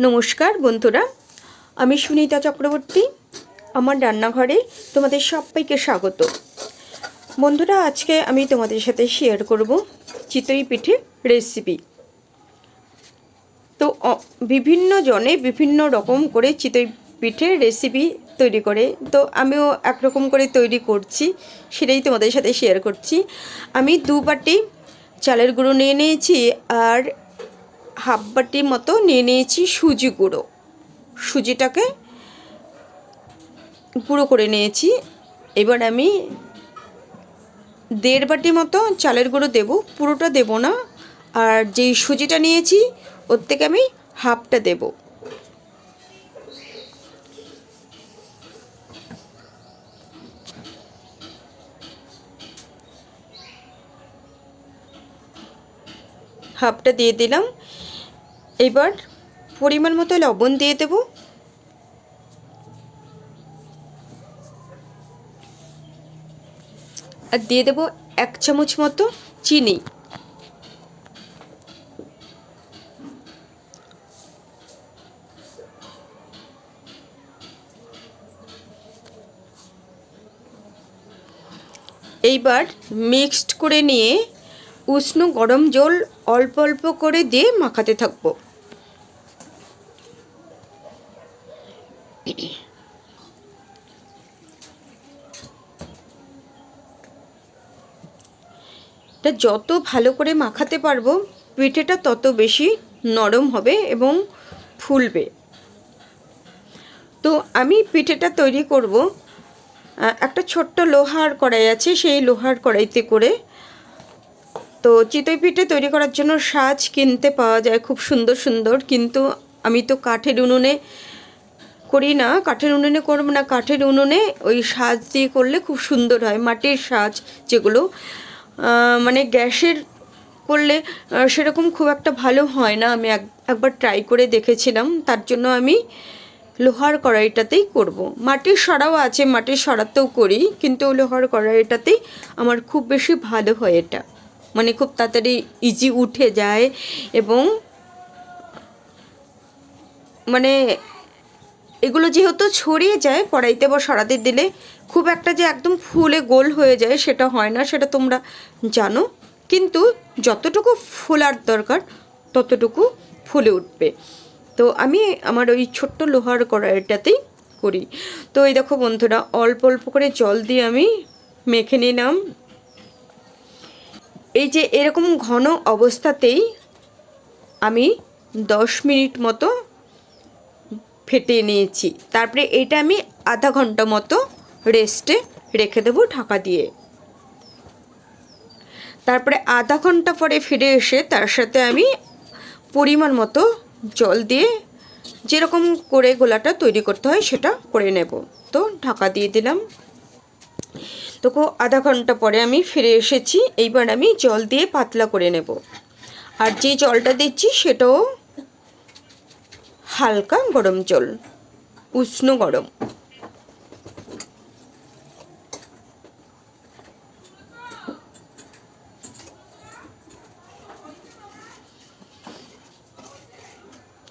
নমস্কার বন্ধুরা, আমি সুনিতা চক্রবর্তী। আমার রান্নাঘরে তোমাদের সবাইকে স্বাগত। বন্ধুরা, আজকে আমি তোমাদের সাথে শেয়ার করব চিতই পিঠে রেসিপি। তো বিভিন্ন জনে বিভিন্ন রকম করে চিতই পিঠে রেসিপি তৈরি করে, তো আমিও একরকম করে তৈরি করছি, সেটাই তোমাদের সাথে শেয়ার করছি। আমি 2 বাটি চালের গুঁড়ো নিয়ে নিয়েছি আর হাফ বাটি মতো নিয়ে নিয়েছি সুজি গুঁড়ো। সুজিটাকে গুঁড়ো করে নিয়েছি। এবার আমি 1.5 বাটি মতো চালের গুঁড়ো দেব, পুরোটা দেব না। আর যেই সুজিটা নিয়েছি ওর থেকে আমি হাফটা দেব। হাফটা দিয়ে দিলাম। এবার পরিমাণ মতো লবণ দিয়ে দেব। আর দিয়ে দেব 1 চামচ মতো চিনি। এইবার মিক্সড করে নিয়ে উষ্ণ গরম জল অল্প অল্প করে দিয়ে মাখাতে থাকবো। এটা যত ভালো করে মাখাতে পারবো পিঠেটা তত বেশি নরম হবে এবং ফুলবে। তো আমি পিঠেটা তৈরি করব একটা ছোট্ট লোহার কড়াই আছে, সেই লোহার কড়াইতে করে। তো চিতই পিঠে তৈরি করার জন্য সাজ কিনতে পাওয়া যায় খুব সুন্দর সুন্দর, কিন্তু আমি তো কাঠের উনুনে করি না, কাঠের উনুনে করব না। কাঠের উনুনে ওই সাজ দিয়ে করলে খুব সুন্দর হয়, মাটির সাজ যেগুলো, মানে গ্যাসের করলে সেরকম খুব একটা ভালো হয় না। আমি একবার ট্রাই করে দেখেছিলাম, তার জন্য আমি লোহার কড়াইটাতেই করব। মাটির সরাও আছে, মাটির সরাতেও করি, কিন্তু লোহার কড়াইটাতেই আমার খুব বেশি ভালো হয়। এটা মানে খুব তাড়াতাড়ি ইজি উঠে যায় এবং মানে এগুলো যেহেতু ছড়িয়ে যায় কড়াইতে বা সরাতে দিলে, খুব একটা যে একদম ফুলে গোল হয়ে যায় সেটা হয় না, সেটা তোমরা জানো। কিন্তু যতটুকু ফোলার দরকার ততটুকু ফুলে উঠবে। তো আমি আমার ওই ছোট্ট লোহার কড়াইটাতেই করি। তো এই দেখো বন্ধুরা, অল্প অল্প করে জল দিয়ে আমি মেখে নিলাম। এই যে এরকম ঘন অবস্থাতেই আমি 10 মিনিট মতো ফেটিয়ে নিয়েছি। তারপরে এটা আমি আধা ঘন্টা মতো রেস্টে রেখে দেবো ঢাকা দিয়ে। তারপরে আধা ঘন্টা পরে ফিরে এসে তার সাথে আমি পরিমাণ মতো জল দিয়ে যেরকম করে গোলাটা তৈরি করতে হয় সেটা করে নেব। তো ঢাকা দিয়ে দিলাম। তো আধা ঘন্টা পরে আমি ফিরে এসেছি। এইবার আমি জল দিয়ে পাতলা করে নেব। আর যে জলটা দিচ্ছি সেটাও হালকা গরম জল, উষ্ণ গরম।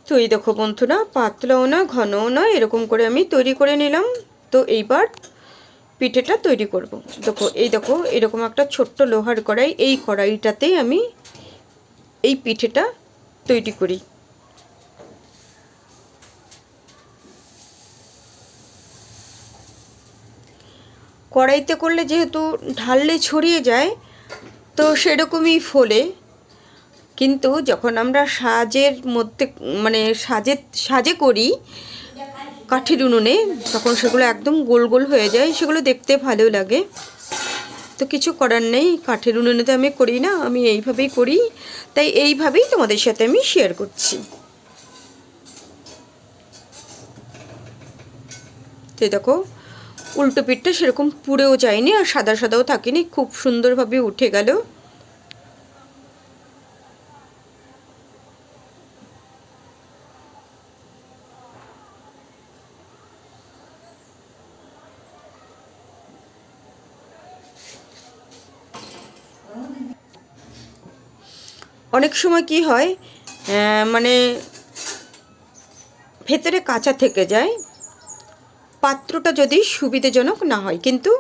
তো এই দেখো বন্ধুরা, পাতলাও না ঘনও না, এরকম করে আমি তৈরি করে নিলাম। তো এইবার পিঠেটা তৈরি করব। দেখো এই দেখো, এরকম একটা ছোট্ট লোহার কড়াই, এই কড়াইটাতেই আমি এই পিঠেটা তৈরি করি। কড়াইতে করলে যেহেতু ঢাললে ছড়িয়ে যায়, তো সেরকমই ফোলে। কিন্তু যখন আমরা সাজের মধ্যে মানে সাজে করি কাঠের উনুনে, তখন সেগুলো একদম গোল গোল হয়ে যায়, সেগুলো দেখতে ভালো লাগে। তো কিছু করার নেই, কাঠের উনুনে তো আমি করি না, আমি এইভাবেই করি। তাই এইভাবেই তোমাদের সাথে আমি শেয়ার করছি। তো দেখো, উল্টো পিঠটা সেরকম পুড়েও যায়নি আর সাদা সাদাও থাকেনি, খুব সুন্দরভাবে উঠে গেল। অনেক সময় কি হয়, মানে ভেতরে কাঁচা থেকে যায়, পাত্রটা যদি সুবিধাজনক না হয়। কিন্তু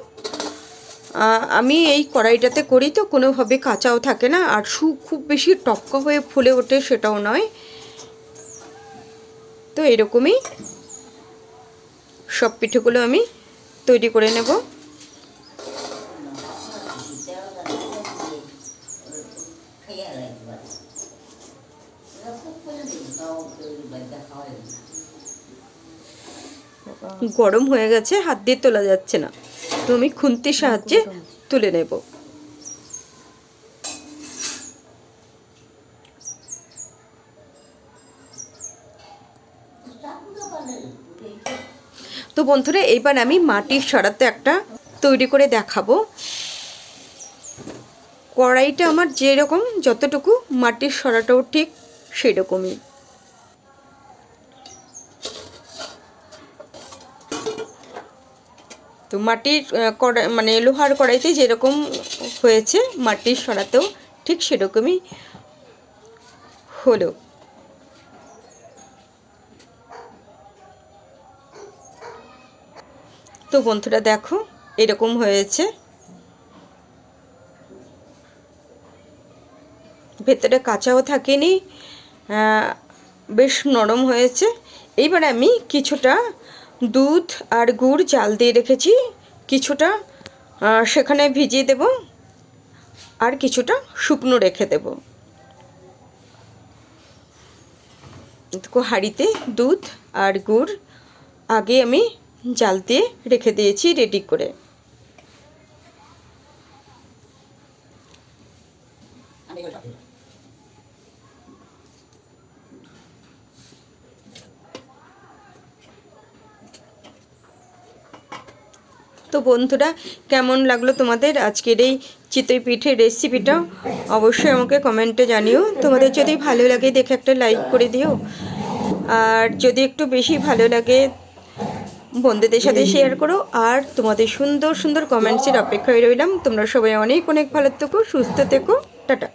আমি এই কড়াইটাতে করি তো কোনোভাবে কাঁচাও থাকে না, আর খুব বেশি টক্কা হয়ে ফুলে ওঠে সেটাও নয়। তো এরকমই সব পিঠেগুলো আমি তৈরি করে নেব। গরম হয়ে গেছে, হাত দিয়ে তোলা যাচ্ছে না, তো আমি খুন্তির সাহায্যে তুলে নেব। তো বন্ধুরা, এবার আমি মাটির সরাতে একটা তৈরি করে দেখাবো। কড়াইটা আমার যেরকম যতটুকু, মাটির সরাটাও ঠিক সেরকমই। তো মাটির কড়াই মানে লোহার কড়াইতে যেরকম হয়েছে, মাটির সরাতেও ঠিক সেরকমই হলো। তো বন্ধুরা দেখো, এরকম হয়েছে, ভেতরে কাঁচাও থাকেনি, বেশ নরম হয়েছে। এইবার আমি কিছুটা দুধ আর গুড় জাল দিয়ে রেখেছি, কিছুটা সেখানে ভিজিয়ে দেব, আর কিছুটা শুকনো রেখে দেব। হাঁড়িতে দুধ আর গুড় আগে আমি জাল দিয়ে রেখে দিয়েছি রেডি করে। তো বন্ধুরা, কেমন লাগলো তোমাদের আজকের এই চিতই পিঠের রেসিপিটা অবশ্যই আমাকে কমেন্টে জানিও। তোমাদের যদি ভালো লাগে দেখে একটা লাইক করে দিও, আর যদি একটু বেশি ভালো লাগে বন্ধুদের সাথে শেয়ার করো। আর তোমাদের সুন্দর সুন্দর কমেন্টসের অপেক্ষায় রইলাম। তোমরা সবাই অনেক অনেক ভালো থেকো, সুস্থ থেকো, টাটা।